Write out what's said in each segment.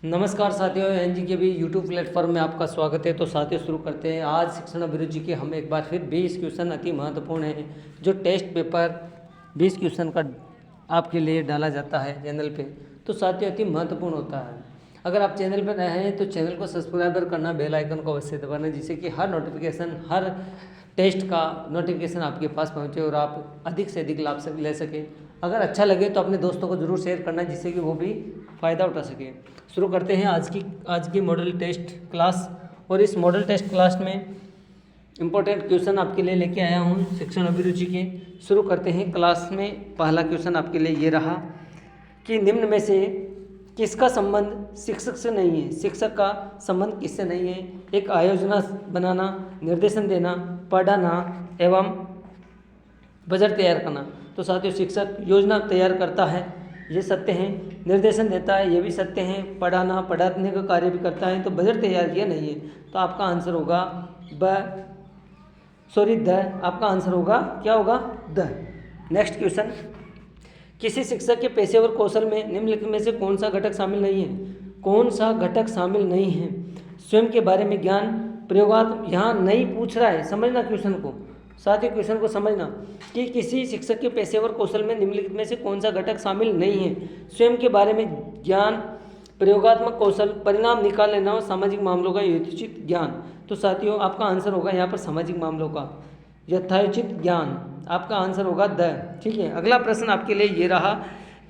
नमस्कार साथियों, एनजी के भी यूट्यूब प्लेटफॉर्म में आपका स्वागत है। तो साथियों शुरू करते हैं। आज शिक्षण अभिरुचि के हम एक बार फिर 20 क्वेश्चन अति महत्वपूर्ण है, जो टेस्ट पेपर 20 क्वेश्चन का आपके लिए डाला जाता है चैनल पे। तो साथियों अति महत्वपूर्ण होता है। अगर आप चैनल पर नए हैं तो चैनल को सब्सक्राइबर करना, बेल आइकन को अवश्य दबाना, जिससे कि हर नोटिफिकेशन, हर टेस्ट का नोटिफिकेशन आपके पास पहुँचे और आप अधिक से अधिक लाभ से ले सकें। अगर अच्छा लगे तो अपने दोस्तों को ज़रूर शेयर करना, जिससे कि वो भी फ़ायदा उठा सके। शुरू करते हैं आज की मॉडल टेस्ट क्लास। और इस मॉडल टेस्ट क्लास में इम्पोर्टेंट क्वेश्चन आपके लिए लेके आया हूँ शिक्षण अभिरुचि के। शुरू करते हैं क्लास में। पहला क्वेश्चन आपके लिए ये रहा कि निम्न में से किसका संबंध शिक्षक से नहीं है। शिक्षक का संबंध किससे नहीं है? एक आयोजना बनाना, निर्देशन देना, पढ़ाना एवं बजट तैयार करना। तो साथियों शिक्षक योजना तैयार करता है, ये सत्य है। निर्देशन देता है, ये भी सत्य है। पढ़ाने का कार्य भी करता है। तो बजट तैयार किया नहीं है। तो आपका आंसर होगा द। आपका आंसर होगा क्या होगा? द। नेक्स्ट क्वेश्चन, किसी शिक्षक के पेशेवर कौशल में निम्नलिखित में से कौन सा घटक शामिल नहीं है? कौन सा घटक शामिल नहीं है? स्वयं के बारे में ज्ञान, प्रयोगात्मक। यहाँ नहीं पूछ रहा है, समझना क्वेश्चन को। साथियों क्वेश्चन को समझना कि किसी शिक्षक के पेशेवर कौशल में निम्नलिखित में से कौन सा घटक शामिल नहीं है? स्वयं के बारे में ज्ञान, प्रयोगात्मक कौशल, परिणाम निकाल लेना और सामाजिक मामलों का यथोचित ज्ञान। तो साथियों आपका आंसर होगा यहाँ पर सामाजिक मामलों का यथोचित ज्ञान। आपका आंसर होगा द। ठीक है, अगला प्रश्न आपके लिए ये रहा।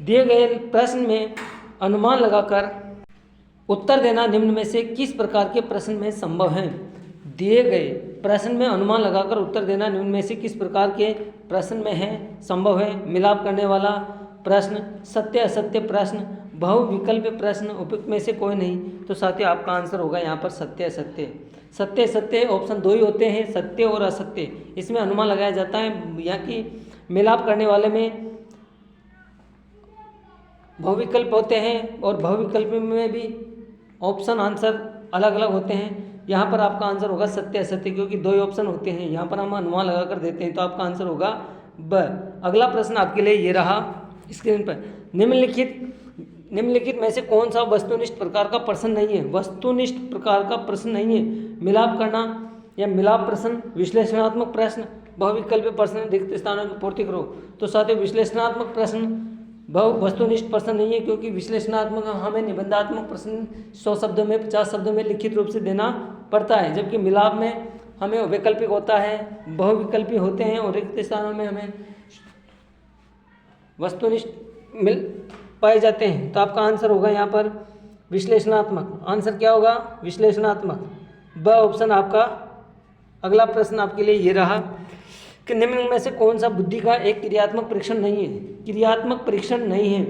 दिए गए प्रश्न में अनुमान लगाकर उत्तर देना निम्न में से किस प्रकार के प्रश्न में संभव है? दिए गए प्रश्न में अनुमान लगाकर उत्तर देना निम्न में से किस प्रकार के प्रश्न में है संभव है? मिलाप करने वाला प्रश्न, सत्य असत्य प्रश्न, बहुविकल्प प्रश्न, उपयुक्त में से कोई नहीं। तो साथियों आपका आंसर होगा यहाँ पर सत्य असत्य। सत्य असत्य ऑप्शन दो ही होते हैं, सत्य और असत्य। इसमें अनुमान लगाया जाता है। यहाँ की मिलाप करने वाले में बहुविकल्प होते हैं और बहुविकल्प में भी ऑप्शन आंसर अलग अलग होते हैं। यहाँ पर आपका आंसर होगा सत्य असत्य, क्योंकि दो ही ऑप्शन होते हैं। यहाँ पर हम अनुमान लगा कर देते हैं। तो आपका आंसर होगा ब। अगला प्रश्न आपके लिए ये रहा स्क्रीन पर। निम्नलिखित में से कौन सा वस्तुनिष्ठ प्रकार का प्रश्न नहीं है? वस्तुनिष्ठ प्रकार का प्रश्न नहीं है। मिलाप करना या मिलाप प्रश्न, विश्लेषणात्मक प्रश्न, बहुविकल्प प्रश्न, रिक्त स्थानों की पूर्ति करो। तो साथियों विश्लेषणात्मक प्रश्न वस्तुनिष्ठ प्रश्न नहीं है, क्योंकि विश्लेषणात्मक हमें निबंधात्मक प्रश्न 100 शब्दों में, 50 शब्दों में लिखित रूप से देना पड़ता है। जबकि मिलाप में हमें वैकल्पिक होता है, बहुविकल्पी होते हैं और रिक्त स्थानों में हमें वस्तुनिष्ठ मिल पाए जाते हैं। तो आपका आंसर होगा यहाँ पर विश्लेषणात्मक। आंसर क्या होगा? विश्लेषणात्मक। ब ऑप्शन आपका। अगला प्रश्न आपके लिए ये रहा कि निम्न में से कौन सा बुद्धि का एक क्रियात्मक परीक्षण नहीं है? क्रियात्मक परीक्षण नहीं है।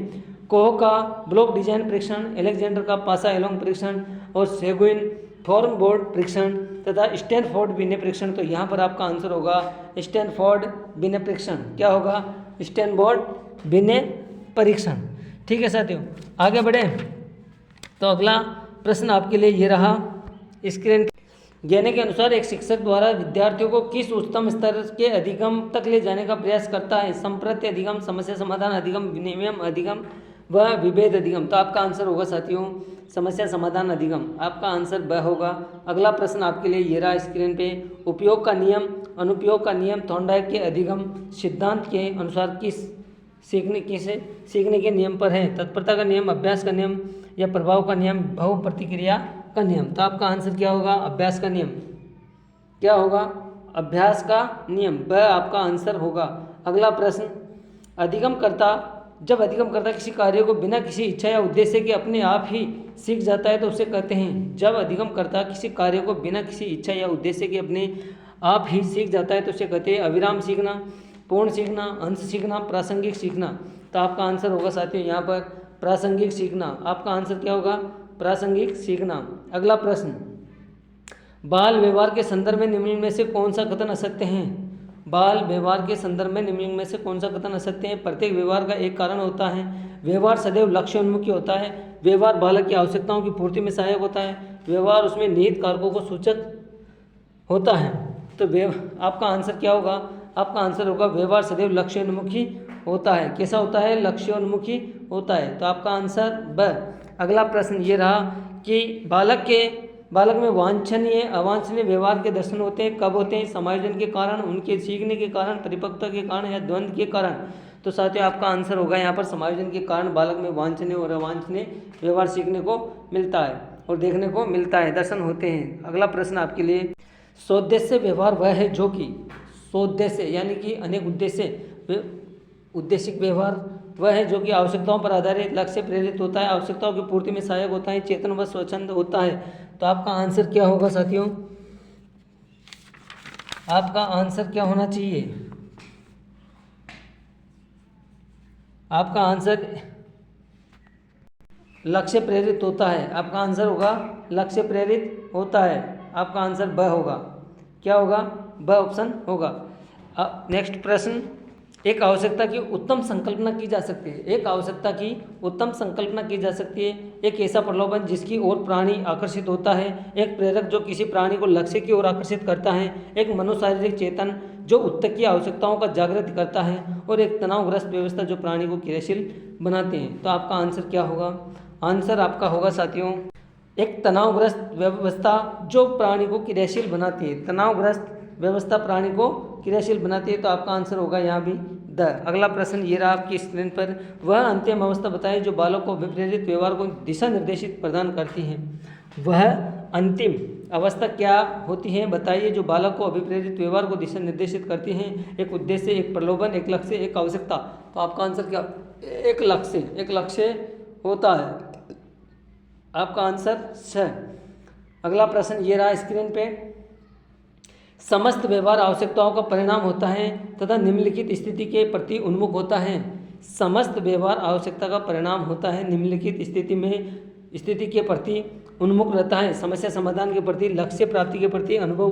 कोह का ब्लॉक डिजाइन परीक्षण, अलेक्जेंडर का पासा एलोंग परीक्षण और सेगुइन थॉर्न बोर्ड परीक्षण तथा स्टैनफोर्ड बिने परीक्षण। तो यहाँ पर आपका आंसर होगा स्टैनफोर्ड बिने परीक्षण। क्या होगा? स्टैनफोर्ड बिने परीक्षण। ठीक है साथियों, आगे बढ़े। तो अगला प्रश्न आपके लिए ये रहा स्क्रीन। ज्ञान के अनुसार एक शिक्षक द्वारा विद्यार्थियों को किस उच्चतम स्तर के अधिगम तक ले जाने का प्रयास करता है? संप्रत्य अधिगम, समस्या समाधान अधिगम, विनिमय अधिगम व विभेद अधिगम। तो आपका आंसर होगा साथियों समस्या समाधान अधिगम। आपका आंसर ब होगा। अगला प्रश्न आपके लिए ये रहा स्क्रीन पे। उपयोग का नियम, अनुपयोग का नियम, थॉर्नडाइक के अधिगम सिद्धांत के अनुसार किस सीखने के नियम पर है? तत्परता का नियम, अभ्यास का नियम या प्रभाव का नियम, बहु प्रतिक्रिया का नियम। तो आपका आंसर क्या होगा? अभ्यास का नियम। क्या होगा? अभ्यास का नियम। ब आपका आंसर होगा। अगला प्रश्न, जब अधिगम करता किसी कार्य को बिना किसी इच्छा या उद्देश्य के अपने आप ही सीख जाता है तो उसे कहते हैं। जब अधिगम करता किसी कार्य को बिना किसी इच्छा या उद्देश्य के अपने आप ही सीख जाता है तो उसे कहते हैं अविराम सीखना, पूर्ण सीखना, अंश सीखना, प्रासंगिक सीखना। तो आपका आंसर होगा साथियों यहाँ पर प्रासंगिक सीखना। आपका आंसर क्या होगा? प्रासंगिक सीखना। अगला प्रश्न, बाल व्यवहार के संदर्भ में निम्न में से कौन सा कथन असत्य है? बाल व्यवहार के संदर्भ में निम्न में से कौन सा कथन असत्य है? प्रत्येक व्यवहार का एक कारण होता है। व्यवहार सदैव लक्ष्योन्मुखी होता है। व्यवहार बालक की आवश्यकताओं की पूर्ति में सहायक होता है। व्यवहार उसमें निहित कारकों को सूचक होता है। तो आपका आंसर क्या होगा? आपका आंसर होगा व्यवहार सदैव लक्ष्योन्मुखी होता है। कैसा होता है? लक्ष्योन्मुखी होता है। तो आपका आंसर ब। अगला प्रश्न ये रहा कि बालक में वांछनीय अवांछनीय व्यवहार के दर्शन होते हैं, कब होते हैं? समायोजन के कारण, उनके सीखने के कारण, परिपक्वता के कारण या द्वंद्व के कारण। तो साथियों आपका आंसर होगा यहाँ पर समायोजन के कारण बालक में वांछनीय और अवांछनीय व्यवहार सीखने को मिलता है और देखने को मिलता है, दर्शन होते हैं। अगला प्रश्न आपके लिए, सोद्देश्य व्यवहार वह है जो कि, सोद्देश्य यानी कि अनेक उद्देशिक व्यवहार वह है जो कि आवश्यकताओं पर आधारित, लक्ष्य प्रेरित होता है, आवश्यकताओं की पूर्ति में सहायक होता है, चेतन व स्वच्छंद होता है। तो आपका आंसर क्या होगा साथियों? आपका आंसर क्या होना चाहिए? आपका आंसर लक्ष्य प्रेरित होता है। आपका आंसर होगा लक्ष्य प्रेरित होता है। आपका आंसर ब होगा। क्या होगा? ब ऑप्शन होगा। नेक्स्ट प्रश्न, एक आवश्यकता की उत्तम संकल्पना की जा सकती है। एक आवश्यकता की उत्तम संकल्पना की जा सकती है। एक ऐसा प्रलोभन जिसकी ओर प्राणी आकर्षित होता है। एक प्रेरक जो किसी प्राणी को लक्ष्य की ओर आकर्षित करता है। एक मनोशारीरिक चेतन जो उत्तक की आवश्यकताओं का जागृत करता है। और एक तनावग्रस्त व्यवस्था जो प्राणी को क्रियाशील बनाते हैं। तो आपका आंसर क्या होगा? आंसर आपका होगा साथियों, एक तनावग्रस्त व्यवस्था जो प्राणी को क्रियाशील बनाती है। तनावग्रस्त व्यवस्था प्राणी को क्रियाशील बनाती है। तो आपका आंसर होगा यहाँ भी द। अगला प्रश्न ये रहा आपकी स्क्रीन पर, वह अंतिम अवस्था बताइए जो बालक को विप्रेरित व्यवहार को दिशा निर्देशित प्रदान करती है। वह अंतिम अवस्था क्या होती है बताइए जो बालक को अभिप्रेरित व्यवहार को दिशा निर्देशित करती हैं? एक उद्देश्य, एक प्रलोभन, एक लक्ष्य, एक आवश्यकता। तो आपका आंसर क्या? एक लक्ष्य होता है। आपका आंसर 6। अगला प्रश्न ये रहा स्क्रीन पे, समस्त व्यवहार आवश्यकताओं का परिणाम होता है तथा निम्नलिखित स्थिति के प्रति उन्मुख होता है। समस्त व्यवहार आवश्यकता का परिणाम होता है, निम्नलिखित स्थिति के प्रति उन्मुख रहता है। समस्या समाधान के प्रति, लक्ष्य प्राप्ति के प्रति, अनुभव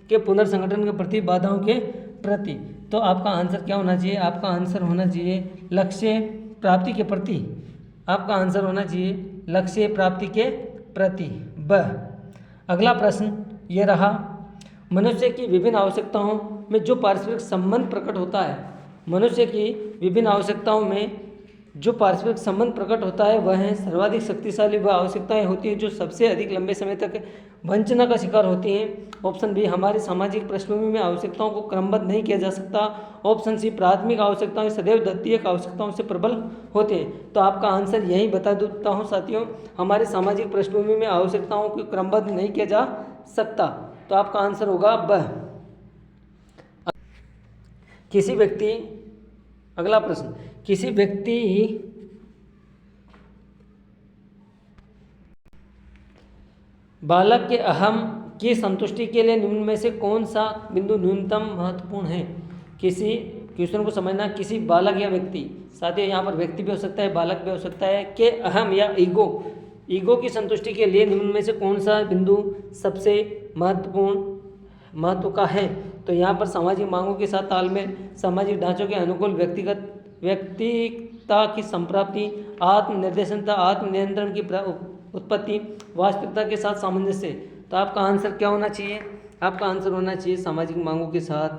के पुनर्संगठन के प्रति, बाधाओं के प्रति। तो आपका आंसर क्या होना चाहिए? आपका आंसर होना चाहिए लक्ष्य प्राप्ति के प्रति। आपका आंसर होना चाहिए लक्ष्य प्राप्ति के प्रति, ब। अगला प्रश्न ये रहा, मनुष्य की विभिन्न आवश्यकताओं में जो पारस्परिक संबंध प्रकट होता है। मनुष्य की विभिन्न आवश्यकताओं में जो पारस्परिक संबंध प्रकट होता है वह है सर्वाधिक शक्तिशाली वह आवश्यकताएं होती हैं जो सबसे अधिक लंबे समय तक वंचना का शिकार होती हैं। ऑप्शन बी, हमारी सामाजिक पृष्ठभूमि में आवश्यकताओं को क्रमबद्ध नहीं किया जा सकता। ऑप्शन सी, प्राथमिक आवश्यकताएं सदैव द्वितीयक आवश्यकताओं से प्रबल होते हैं। तो आपका आंसर यही बता देता हूँ साथियों, हमारी सामाजिक पृष्ठभूमि में आवश्यकताओं को क्रमबद्ध नहीं किया जा सकता। तो आपका आंसर होगा ब। किसी व्यक्ति, अगला प्रश्न, किसी व्यक्ति बालक के अहम की संतुष्टि के लिए निम्न में से कौन सा बिंदु न्यूनतम महत्वपूर्ण है? किसी क्वेश्चन को समझना, किसी बालक या व्यक्ति, साथियों यहाँ पर व्यक्ति भी हो सकता है, बालक भी हो सकता है, के अहम या ईगो की संतुष्टि के लिए निम्न में से कौन सा बिंदु सबसे महत्व का है? तो यहाँ पर सामाजिक मांगों के साथ तालमेल, सामाजिक ढांचों के अनुकूल व्यक्तिता की संप्राप्ति, आत्मनिर्देशनता, आत्मनियंत्रण की उत्पत्ति, वास्तविकता के साथ सामंजस्य। तो आपका आंसर क्या होना चाहिए? आपका आंसर होना चाहिए सामाजिक मांगों के साथ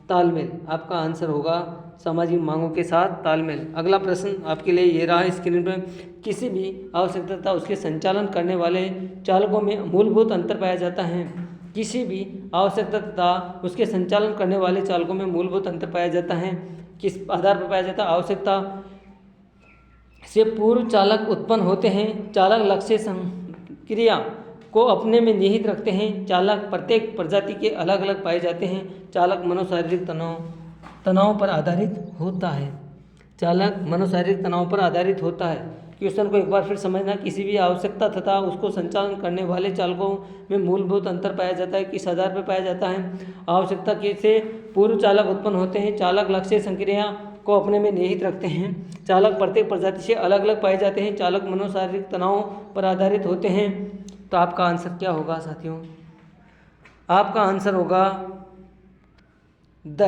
तालमेल। आपका आंसर होगा सामाजिक मांगों के साथ तालमेल। अगला प्रश्न आपके लिए ये रहा स्क्रीन पर, किसी भी आवश्यकता तथा उसके संचालन करने वाले चालकों में मूलभूत अंतर पाया जाता है। किसी भी आवश्यकता तथा उसके संचालन करने वाले चालकों में मूलभूत अंतर पाया जाता है। किस आधार पर पाया जाता है? आवश्यकता से पूर्व चालक उत्पन्न होते हैं। चालक लक्ष्य क्रिया को अपने में निहित रखते हैं। चालक प्रत्येक प्रजाति के अलग अलग पाए जाते हैं। चालक मनोशारीरिक तनाव पर आधारित होता है। चालक मनोशारीरिक तनाव पर आधारित होता है। क्वेश्चन को एक बार फिर समझना, किसी भी आवश्यकता तथा उसको संचालन करने वाले चालकों में मूलभूत अंतर पाया जाता है। किस आधार पर पाया जाता है? आवश्यकता के से पूर्व चालक उत्पन्न होते हैं। चालक लक्ष्य संक्रिया को अपने में निहित रखते हैं। चालक प्रत्येक प्रजाति से अलग अलग पाए जाते हैं। चालक मनोशारीरिक तनाव पर आधारित होते हैं। तो आपका आंसर क्या होगा साथियों? आपका आंसर होगा द।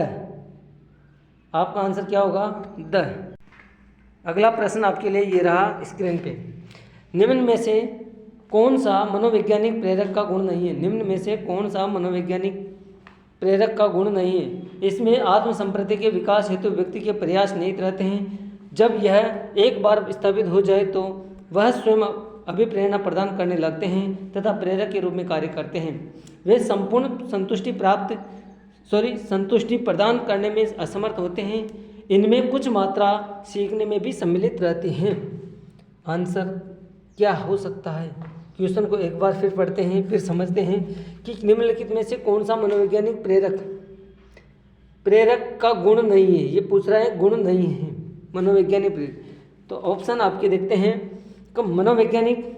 आपका आंसर क्या होगा? द। अगला प्रश्न आपके लिए ये रहा स्क्रीन पे, निम्न में से कौन सा मनोवैज्ञानिक प्रेरक का गुण नहीं है? निम्न में से कौन सा मनोवैज्ञानिक प्रेरक का गुण नहीं है? इसमें आत्मसंप्रति के विकास हेतु व्यक्ति के प्रयास निहित रहते हैं। जब यह एक बार स्थापित हो जाए तो वह स्वयं अभिप्रेरणा प्रदान करने लगते हैं तथा प्रेरक के रूप में कार्य करते हैं। वे संपूर्ण संतुष्टि प्रदान करने में असमर्थ होते हैं। इनमें कुछ मात्रा सीखने में भी सम्मिलित रहती हैं। आंसर क्या हो सकता है? क्वेश्चन को एक बार फिर पढ़ते हैं, फिर समझते हैं कि निम्नलिखित में से कौन सा मनोवैज्ञानिक प्रेरक का गुण नहीं है। ये पूछ रहा है, गुण नहीं है मनोवैज्ञानिक प्रेरक। तो ऑप्शन आपके देखते हैं कि मनोवैज्ञानिक,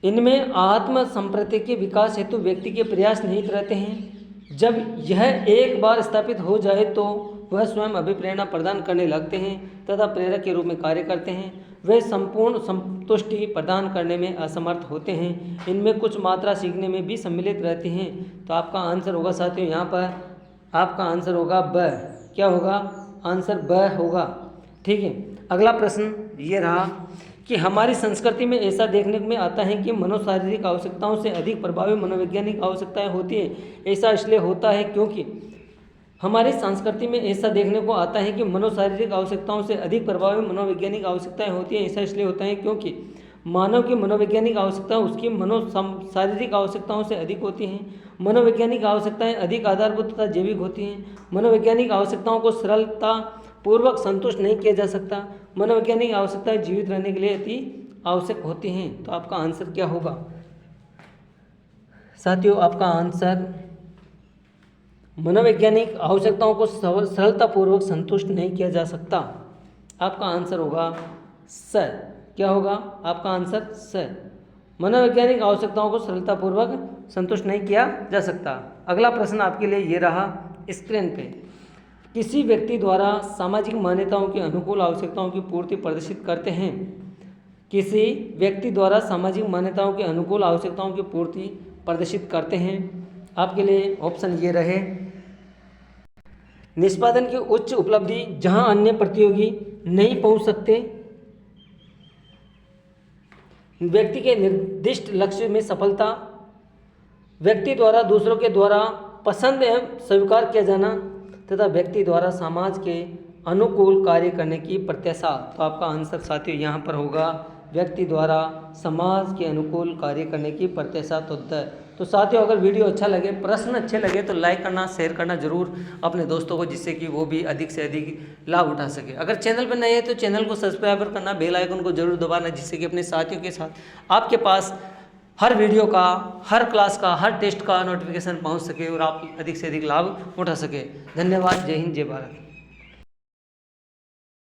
इनमें आत्म संप्रति के विकास हेतु व्यक्ति के प्रयास निहित रहते हैं। जब यह एक बार स्थापित हो जाए तो वह स्वयं अभिप्रेरणा प्रदान करने लगते हैं तथा प्रेरक के रूप में कार्य करते हैं। वे संपूर्ण संतुष्टि प्रदान करने में असमर्थ होते हैं। इनमें कुछ मात्रा सीखने में भी सम्मिलित रहती हैं। तो आपका आंसर होगा साथियों, यहाँ पर आपका आंसर होगा ब। क्या होगा? आंसर ब होगा। ठीक है, अगला प्रश्न ये रहा कि हमारी संस्कृति में ऐसा देखने में आता है कि मनोशारीरिक आवश्यकताओं से अधिक प्रभावी मनोवैज्ञानिक आवश्यकताएं होती हैं। ऐसा इसलिए होता है क्योंकि हमारी संस्कृति में ऐसा देखने को आता है कि मनोशारीरिक आवश्यकताओं से अधिक प्रभावी मनोवैज्ञानिक आवश्यकताएं होती हैं। ऐसा इसलिए होता है क्योंकि मानव की मनोवैज्ञानिक आवश्यकताएं उसकी शारीरिक आवश्यकताओं से अधिक होती हैं। मनोवैज्ञानिक आवश्यकताएं अधिक आधारभूत तथा जैविक होती हैं। मनोवैज्ञानिक आवश्यकताओं को सरलता पूर्वक संतुष्ट नहीं किया जा सकता। मनोवैज्ञानिक आवश्यकताएं जीवित रहने के लिए अति आवश्यक होती हैं। तो आपका आंसर क्या होगा साथियों? आपका आंसर मनोवैज्ञानिक आवश्यकताओं को सरलतापूर्वक संतुष्ट नहीं किया जा सकता। आपका आंसर होगा स। क्या होगा? आपका आंसर स। मनोवैज्ञानिक आवश्यकताओं को सरलतापूर्वक संतुष्ट नहीं किया जा सकता। अगला प्रश्न आपके लिए ये रहा स्क्रीन पे। किसी व्यक्ति द्वारा सामाजिक मान्यताओं के अनुकूल आवश्यकताओं की पूर्ति प्रदर्शित करते हैं। किसी व्यक्ति द्वारा सामाजिक मान्यताओं के अनुकूल आवश्यकताओं की पूर्ति प्रदर्शित करते हैं। आपके लिए ऑप्शन ये रहे, निष्पादन की उच्च उपलब्धि जहां अन्य प्रतियोगी नहीं पहुंच सकते, व्यक्ति के निर्दिष्ट लक्ष्य में सफलता, व्यक्ति द्वारा दूसरों के द्वारा पसंद एवं स्वीकार किया जाना तथा व्यक्ति द्वारा समाज के अनुकूल कार्य करने की प्रत्याशा। तो आपका आंसर साथियों यहाँ पर होगा व्यक्ति द्वारा समाज के अनुकूल कार्य करने की प्रत्याशा। तो साथियों, अगर वीडियो अच्छा लगे, प्रश्न अच्छे लगे तो लाइक करना, शेयर करना जरूर अपने दोस्तों को, जिससे कि वो भी अधिक से अधिक लाभ उठा सके। अगर चैनल पर नए हैं तो चैनल को सब्सक्राइब करना, बेल आइकन को जरूर दबाना, जिससे कि अपने साथियों के साथ आपके पास हर वीडियो का, हर क्लास का, हर टेस्ट का नोटिफिकेशन पहुंच सके और आप अधिक से अधिक लाभ उठा सके। धन्यवाद। जय हिंद, जय भारत।